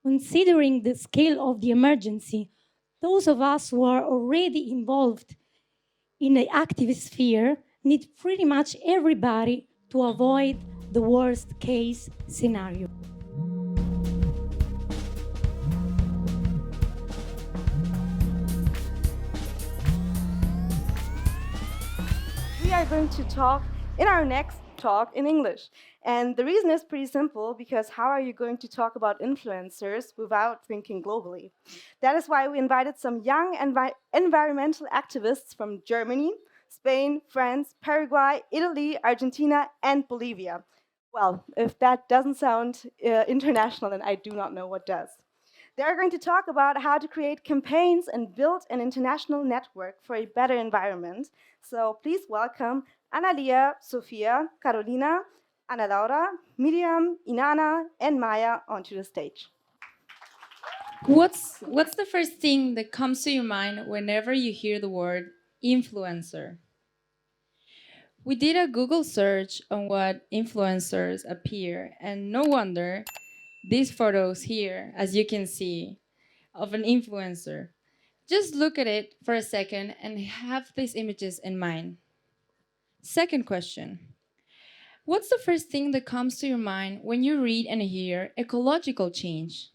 Considering the scale of the emergency, those of us who are already involved in the activist sphere need pretty much everybody to avoid the worst case scenario. We are going to talk in our next talk in English. And the reason is pretty simple because how are you going to talk about influencers without thinking globally? That is why we invited some young environmental activists from Germany, Spain, France, Paraguay, Italy, Argentina, and Bolivia. Well, if that doesn't sound international, then I do not know what does. They are going to talk about how to create campaigns and build an international network for a better environment. So please welcome Analia, Sofía, Carolina, Annalaura, Miriam, Inanna, and Maaja onto the stage. What's the first thing that comes to your mind whenever you hear the word influencer? We did a Google search on what influencers appear, and no wonder these photos here, as you can see, of an influencer. Just look at it for a second and have these images in mind. Second question. What's the first thing that comes to your mind when you read and hear ecological change?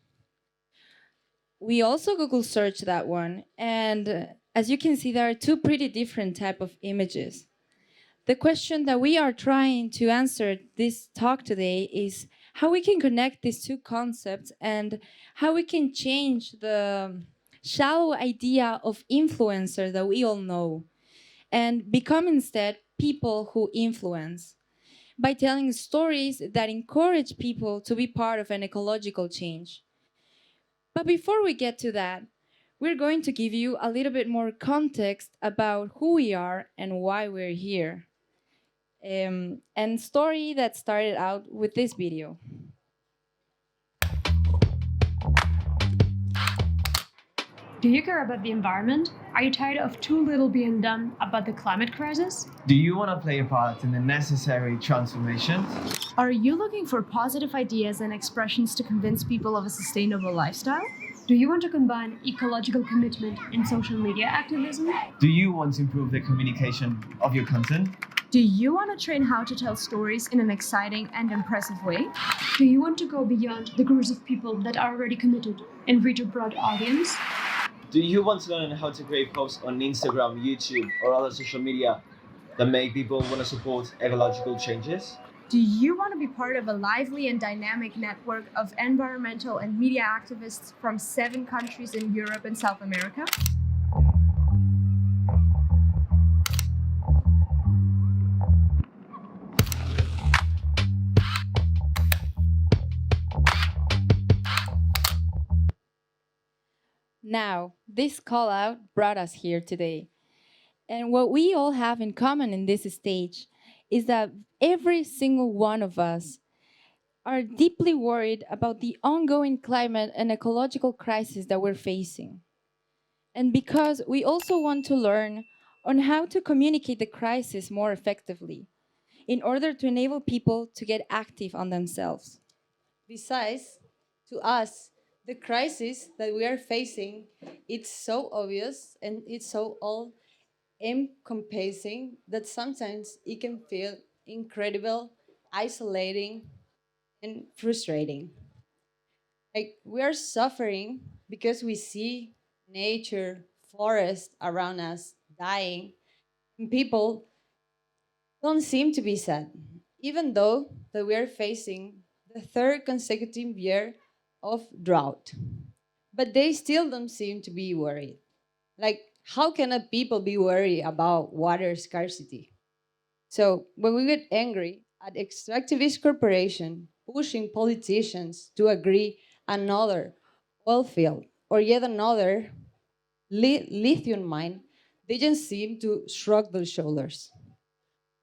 We also Google search that one, and as you can see, there are two pretty different type of images. The question that we are trying to answer this talk today is how we can connect these two concepts and how we can change the shallow idea of influencer that we all know and become instead people who influence by telling stories that encourage people to be part of an ecological change. But before we get to that, we're going to give you a little bit more context about who we are and why we're here. And story that started out with this video. Do you care about the environment? Are you tired of too little being done about the climate crisis? Do you want to play a part in the necessary transformation? Are you looking for positive ideas and expressions to convince people of a sustainable lifestyle? Do you want to combine ecological commitment and social media activism? Do you want to improve the communication of your content? Do you want to train how to tell stories in an exciting and impressive way? Do you want to go beyond the groups of people that are already committed and reach a broad audience? Do you want to learn how to create posts on Instagram, YouTube, or other social media that make people want to support ecological changes? Do you want to be part of a lively and dynamic network of environmental and media activists from 7 countries in Europe and South America? Now, this call out brought us here today. And what we all have in common in this stage is that every single one of us are deeply worried about the ongoing climate and ecological crisis that we're facing. And because we also want to learn on how to communicate the crisis more effectively in order to enable people to get active on themselves. Besides, to us, the crisis that we are facing, it's so obvious and it's so all encompassing that sometimes it can feel incredible, isolating, and frustrating. Like we are suffering because we see nature, forest around us dying, and people don't seem to be sad, even though that we are facing the third consecutive year of drought. But they still don't seem to be worried. Like, how can a people be worried about water scarcity? So when we get angry at extractivist corporation pushing politicians to agree another oil field or yet another lithium mine, they just seem to shrug their shoulders.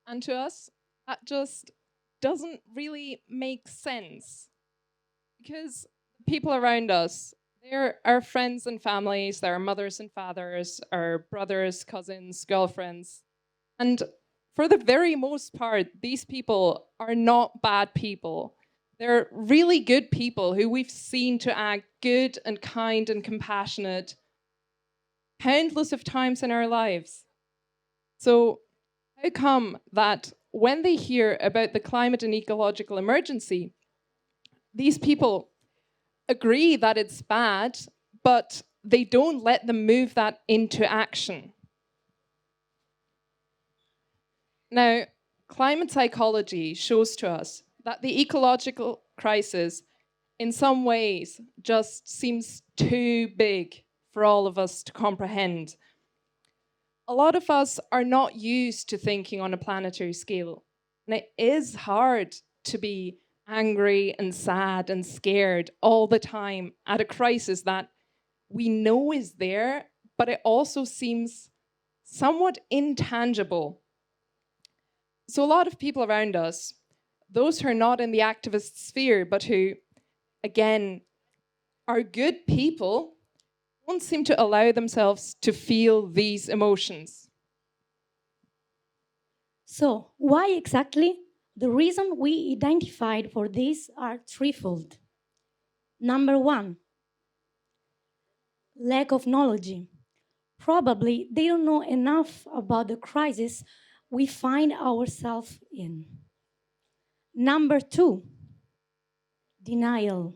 And to us, that just doesn't really make sense. Because people around us, they're our friends and families, they're our mothers and fathers, our brothers, cousins, girlfriends. And for the very most part, these people are not bad people. They're really good people who we've seen to act good and kind and compassionate countless of times in our lives. So, how come that when they hear about the climate and ecological emergency, these people agree that it's bad, but they don't let them move that into action? Now, climate psychology shows to us that the ecological crisis, in some ways, just seems too big for all of us to comprehend. A lot of us are not used to thinking on a planetary scale, and it is hard to be angry and sad and scared all the time at a crisis that we know is there, but it also seems somewhat intangible. So a lot of people around us, those who are not in the activist sphere, but who, again, are good people, don't seem to allow themselves to feel these emotions. So, why exactly? The reason we identified for this are threefold. Number one, lack of knowledge. Probably they don't know enough about the crisis we find ourselves in. Number two, denial.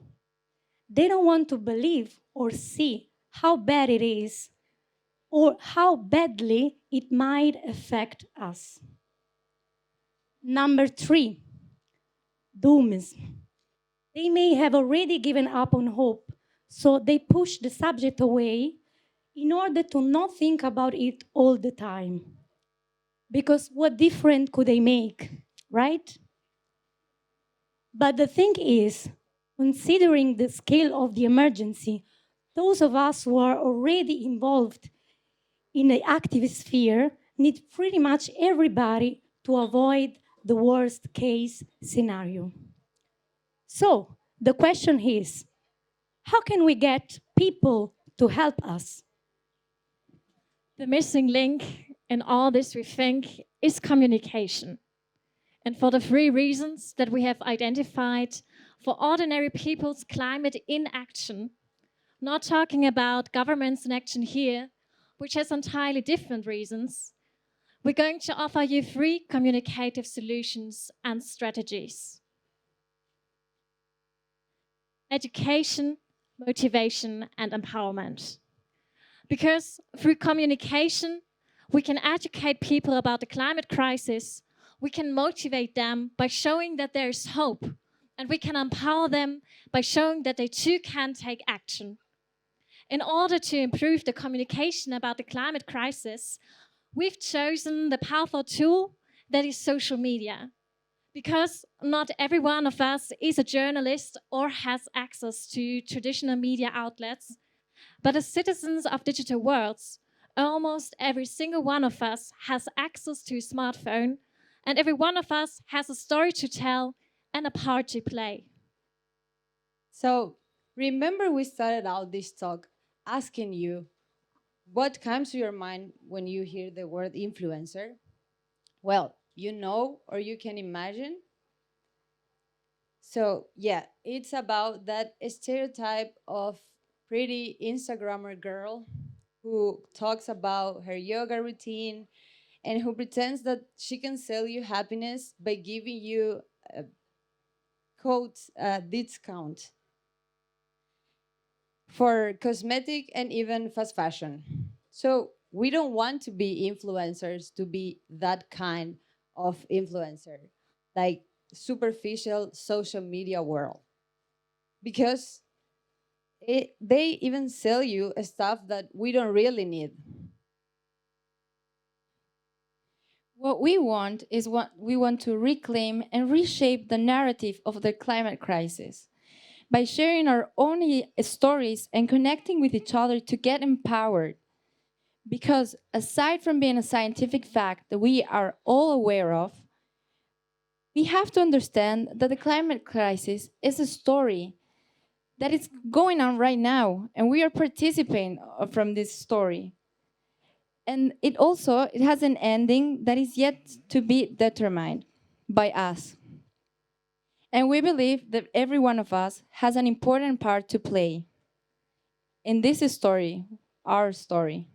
They don't want to believe or see how bad it is or how badly it might affect us. Number three, doomism. They may have already given up on hope, so they push the subject away in order to not think about it all the time. Because what difference could they make, right? But the thing is, considering the scale of the emergency, those of us who are already involved in the activist sphere need pretty much everybody to avoid the worst case scenario. So the question is, how can we get people to help us? The missing link in all this, we think, is communication. And for the three reasons that we have identified for ordinary people's climate inaction, not talking about governments in action here, which has entirely different reasons, we're going to offer you three communicative solutions and strategies: education, motivation, and empowerment. Because through communication, we can educate people about the climate crisis, we can motivate them by showing that there is hope, and we can empower them by showing that they too can take action. In order to improve the communication about the climate crisis, we've chosen the powerful tool that is social media. Because not every one of us is a journalist or has access to traditional media outlets, but as citizens of digital worlds, almost every single one of us has access to a smartphone, and every one of us has a story to tell and a part to play. So remember, we started out this talk asking you what comes to your mind when you hear the word influencer. Well, you know, or you can imagine. So yeah, it's about that stereotype of pretty Instagrammer girl who talks about her yoga routine and who pretends that she can sell you happiness by giving you a code discount for cosmetic and even fast fashion. So we don't want to be influencers to be that kind of influencer, like superficial social media world, because they even sell you stuff that we don't really need. What we want is we want to reclaim and reshape the narrative of the climate crisis by sharing our own stories and connecting with each other to get empowered. Because aside from being a scientific fact that we are all aware of, we have to understand that the climate crisis is a story that is going on right now, and we are participating from this story. And it has an ending that is yet to be determined by us. And we believe that every one of us has an important part to play in this story, our story.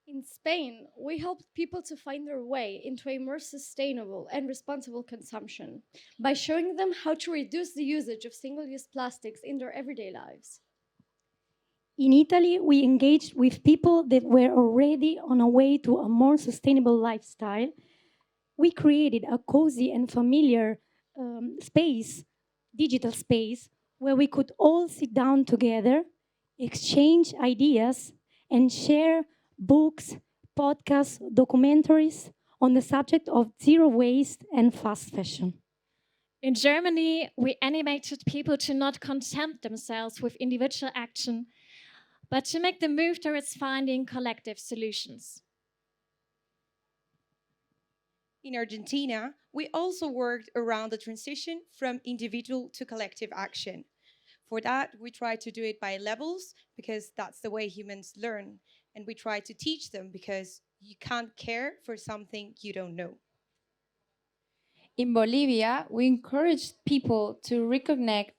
In Spain, we helped people to find their way into a more sustainable and responsible consumption by showing them how to reduce the usage of single use plastics in their everyday lives. In Italy, we engaged with people that were already on a way to a more sustainable lifestyle. We created a cozy and familiar space, digital space, where we could all sit down together, exchange ideas, and share books, podcasts, documentaries on the subject of zero waste and fast fashion. In Germany, we animated people to not content themselves with individual action, but to make the move towards finding collective solutions. In Argentina, we also worked around the transition from individual to collective action. For that, we try to do it by levels because that's the way humans learn. And we try to teach them because you can't care for something you don't know. In Bolivia, we encouraged people to recognize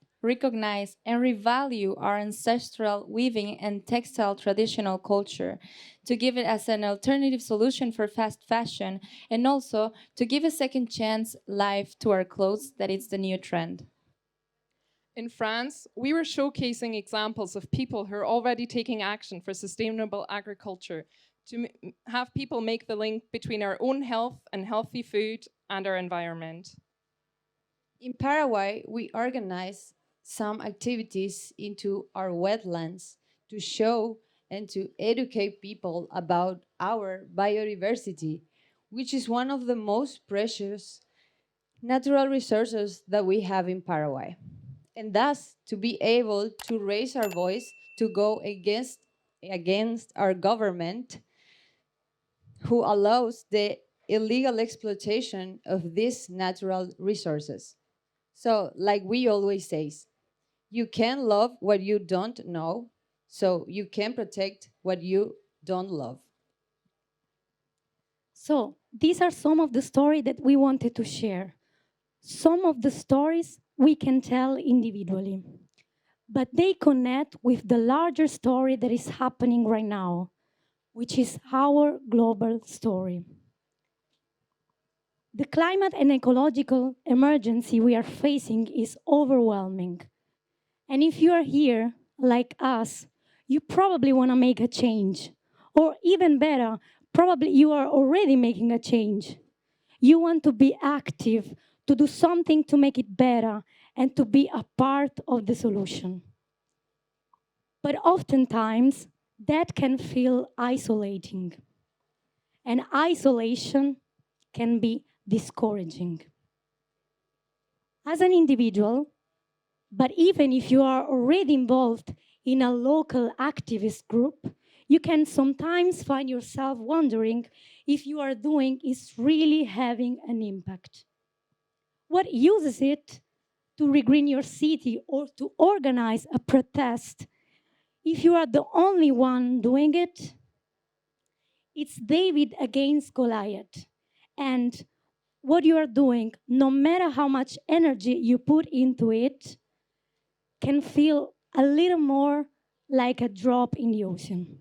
and revalue our ancestral weaving and textile traditional culture, to give it as an alternative solution for fast fashion, and also to give a second chance life to our clothes that it's the new trend. In France, we were showcasing examples of people who are already taking action for sustainable agriculture to have people make the link between our own health and healthy food and our environment. In Paraguay, we organize some activities into our wetlands to show and to educate people about our biodiversity, which is one of the most precious natural resources that we have in Paraguay. And thus, to be able to raise our voice to go against our government who allows the illegal exploitation of these natural resources. So, like we always say, you can love what you don't know, so you can protect what you don't love. So, these are some of the stories that we wanted to share. Some of the stories we can tell individually, but they connect with the larger story that is happening right now, which is our global story. The climate and ecological emergency we are facing is overwhelming. And if you are here, like us, you probably want to make a change. Or even better, probably you are already making a change. You want to be active, to do something to make it better, and to be a part of the solution. But oftentimes, that can feel isolating. and isolation can be discouraging. As an individual, but even if you are already involved in a local activist group, you can sometimes find yourself wondering if you are doing is really having an impact. What use is it to regreen your city or to organize a protest if you are the only one doing it? It's David against Goliath. And what you are doing, no matter how much energy you put into it, can feel a little more like a drop in the ocean.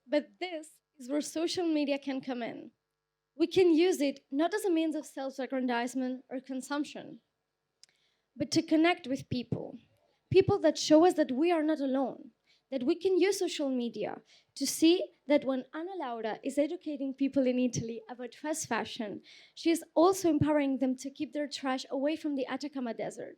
But this is where social media can come in. We can use it not as a means of self aggrandizement or consumption, but to connect with people. People that show us that we are not alone, that we can use social media to see that when Annalaura is educating people in Italy about fast fashion, she is also empowering them to keep their trash away from the Atacama Desert.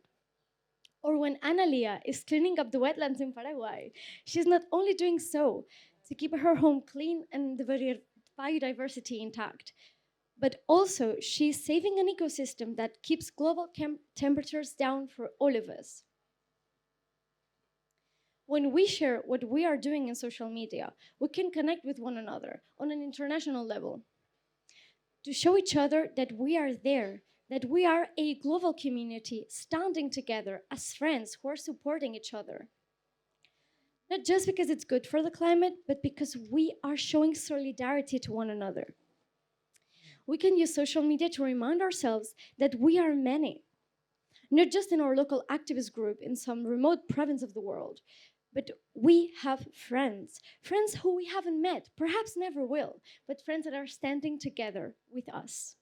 Or when Analia is cleaning up the wetlands in Paraguay, she's not only doing so to keep her home clean and the biodiversity intact, but also she's saving an ecosystem that keeps global temperatures down for all of us. When we share what we are doing in social media, we can connect with one another on an international level to show each other that we are there, that we are a global community standing together as friends who are supporting each other. Not just because it's good for the climate, but because we are showing solidarity to one another. We can use social media to remind ourselves that we are many, not just in our local activist group in some remote province of the world, but we have friends, friends who we haven't met, perhaps never will, but friends that are standing together with us.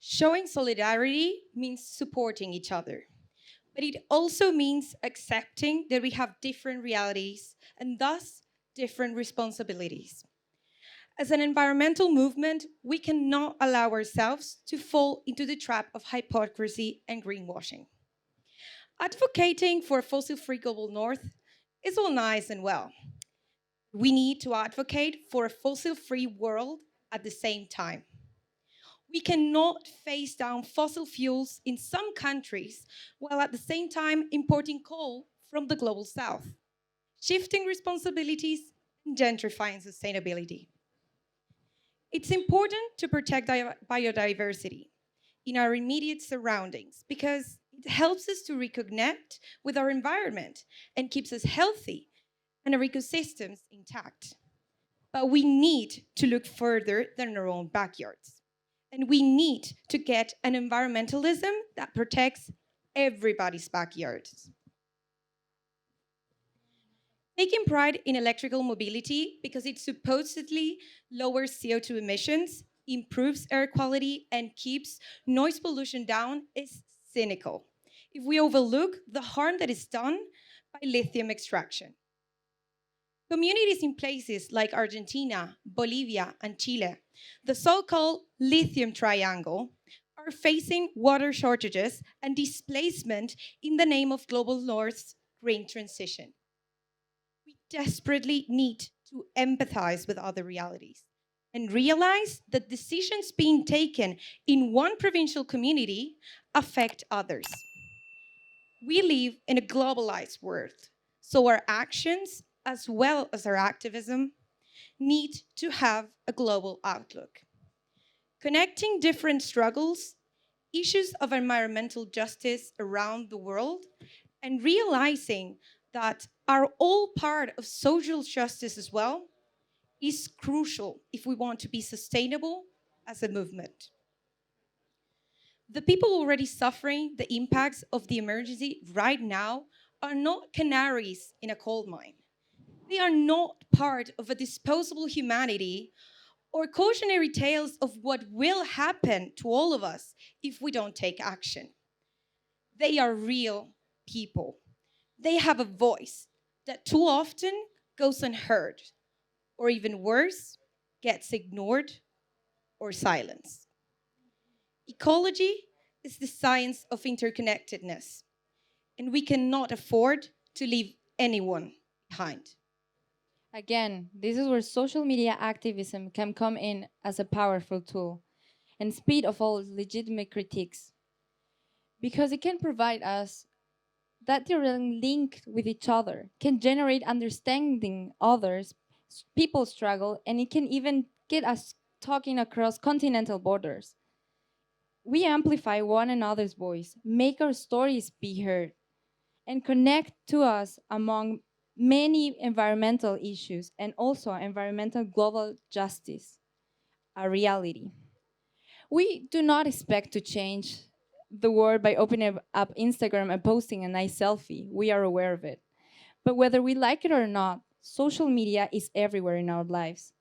Showing solidarity means supporting each other, but it also means accepting that we have different realities and thus different responsibilities. As an environmental movement, we cannot allow ourselves to fall into the trap of hypocrisy and greenwashing. Advocating for a fossil-free global north is all nice and well. We need to advocate for a fossil-free world at the same time. We cannot phase down fossil fuels in some countries while at the same time importing coal from the global south, shifting responsibilities and gentrifying sustainability. It's important to protect biodiversity in our immediate surroundings because it helps us to reconnect with our environment and keeps us healthy and our ecosystems intact. But we need to look further than our own backyards. And we need to get an environmentalism that protects everybody's backyards. Taking pride in electrical mobility because it supposedly lowers CO2 emissions, improves air quality, and keeps noise pollution down is cynical if we overlook the harm that is done by lithium extraction. Communities in places like Argentina, Bolivia, and Chile, the so-called lithium triangle, are facing water shortages and displacement in the name of Global North's green transition. We desperately need to empathize with other realities and realize that decisions being taken in one provincial community affect others. We live in a globalized world, so our actions, as well as our activism, need to have a global outlook. Connecting different struggles, issues of environmental justice around the world, and realizing that are all part of social justice as well, is crucial if we want to be sustainable as a movement. The people already suffering the impacts of the emergency right now are not canaries in a coal mine. They are not part of a disposable humanity or cautionary tales of what will happen to all of us if we don't take action. They are real people. They have a voice that too often goes unheard, or even worse, gets ignored or silenced. Ecology is the science of interconnectedness, and we cannot afford to leave anyone behind. Again, this is where social media activism can come in as a powerful tool, and speed of all legitimate critiques, because it can provide us that they're linked with each other, can generate understanding others, people struggle, and it can even get us talking across continental borders. We amplify one another's voice, make our stories be heard, and connect to us among many environmental issues and also environmental global justice, a reality. We do not expect to change the world by opening up Instagram and posting a nice selfie. We are aware of it. But whether we like it or not, social media is everywhere in our lives.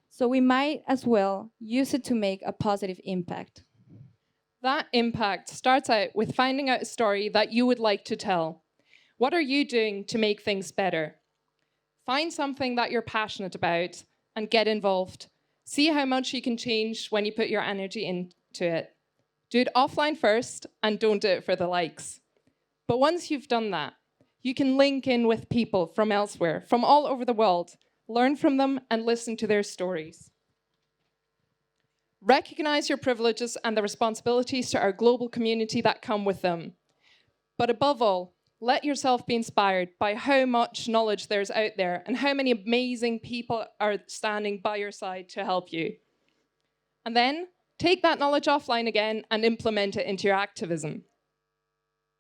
So we might as well use it to make a positive impact. That impact starts out with finding out a story that you would like to tell. What are you doing to make things better? Find something that you're passionate about and get involved. See how much you can change when you put your energy into it. Do it offline first and don't do it for the likes. But once you've done that, you can link in with people from elsewhere, from all over the world, learn from them and listen to their stories. Recognize your privileges and the responsibilities to our global community that come with them. But above all, let yourself be inspired by how much knowledge there's out there and how many amazing people are standing by your side to help you. And then take that knowledge offline again and implement it into your activism.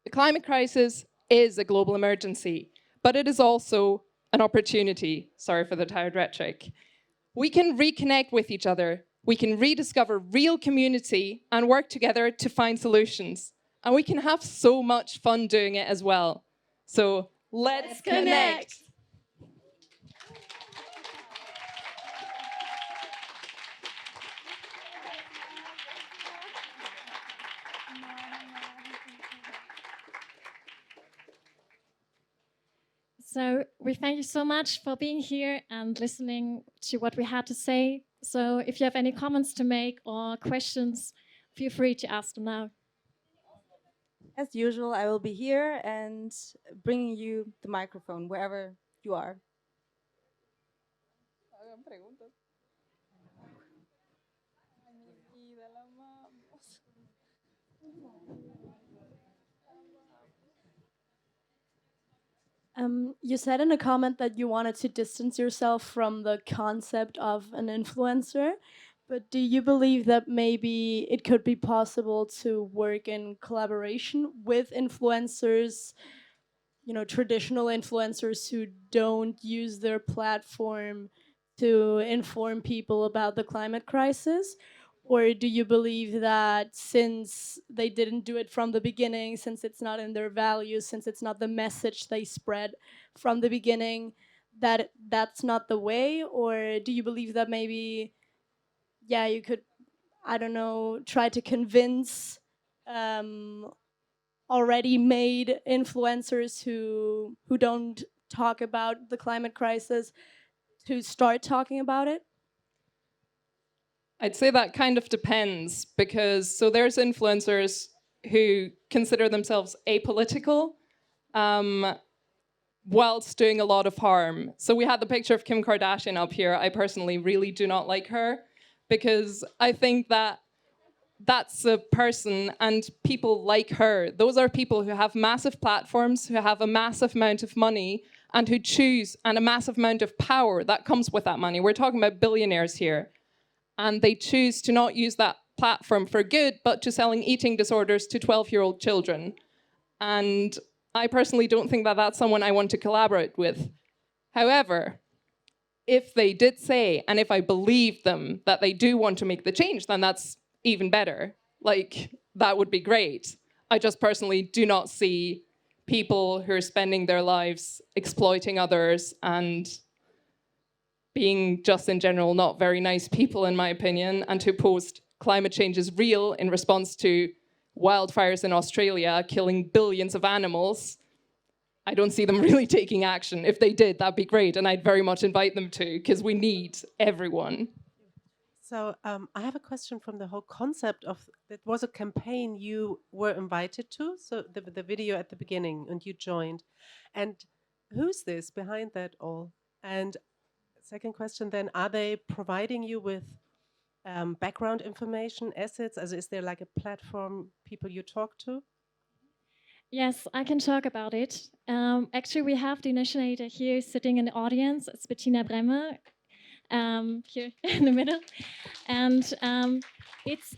The climate crisis is a global emergency, but it is also an opportunity. Sorry for the tired rhetoric. We can reconnect with each other. We can rediscover real community and work together to find solutions. And we can have so much fun doing it as well. So let's connect. So we thank you so much for being here and listening to what we had to say. So if you have any comments to make or questions, feel free to ask them now. As usual, I will be here and bringing you the microphone wherever you are. You said in a comment that you wanted to distance yourself from the concept of an influencer, but do you believe that maybe it could be possible to work in collaboration with influencers, you know, traditional influencers who don't use their platform to inform people about the climate crisis? Or do you believe that since they didn't do it from the beginning, since it's not in their values, since it's not the message they spread from the beginning, that that's not the way? Or do you believe that maybe, yeah, you could, I don't know, try to convince already made influencers who don't talk about the climate crisis to start talking about it? I'd say that kind of depends because there's influencers who consider themselves apolitical whilst doing a lot of harm. So we had the picture of Kim Kardashian up here. I personally really do not like her because I think that that's a person and people like her. Those are people who have massive platforms, who have a massive amount of money and who choose and a massive amount of power that comes with that money. We're talking about billionaires here. And they choose to not use that platform for good, but to selling eating disorders to 12-year-old children. And I personally don't think that that's someone I want to collaborate with. However, if they did say, and if I believe them, that they do want to make the change, then that's even better. Like, that would be great. I just personally do not see people who are spending their lives exploiting others and being just in general not very nice people, in my opinion, and who post climate change is real in response to wildfires in Australia killing billions of animals. I don't see them really taking action. If they did, that'd be great, and I'd very much invite them to, because we need everyone. So I have a question from the whole concept of, it was a campaign you were invited to, so the video at the beginning, and you joined. And who's this behind that all? And second question then, are they providing you with background information, assets? As is there like a platform people you talk to? Yes, I can talk about it. Actually, we have the initiator here sitting in the audience. It's Bettina Bremmer, here in the middle. And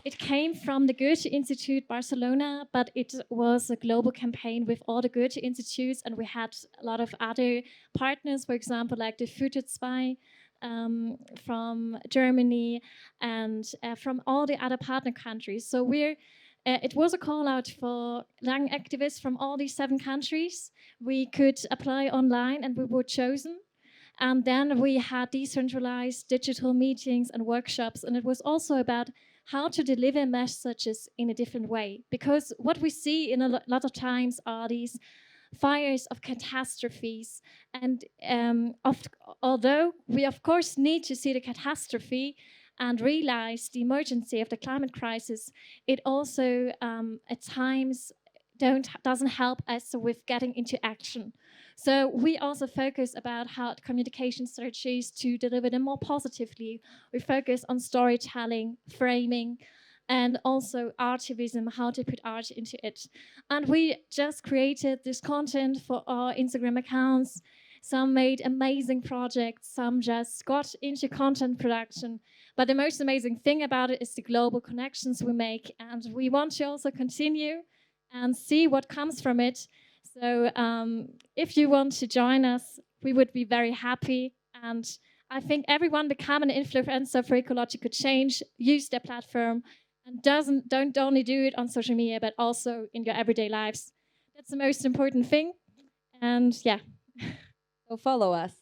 it came from the Goethe-Institut Barcelona, but it was a global campaign with all the Goethe-Institutes, and we had a lot of other partners, for example, like the Future from Germany and from all the other partner countries. So it was a call out for young activists from all these 7 countries. We could apply online and we were chosen. And then we had decentralized digital meetings and workshops. And it was also about how to deliver messages in a different way. Because what we see in a lot of times are these fires of catastrophes. And although we, of course, need to see the catastrophe and realize the emergency of the climate crisis, it also at times doesn't help us with getting into action. So we also focus about how communication strategies to deliver them more positively. We focus on storytelling, framing, and also artivism, how to put art into it. And we just created this content for our Instagram accounts. Some made amazing projects, some just got into content production. But the most amazing thing about it is the global connections we make. And we want to also continue and see what comes from it. So if you want to join us, we would be very happy. And I think everyone become an influencer for ecological change, use their platform, and don't only do it on social media, but also in your everyday lives. That's the most important thing. And yeah. So follow us.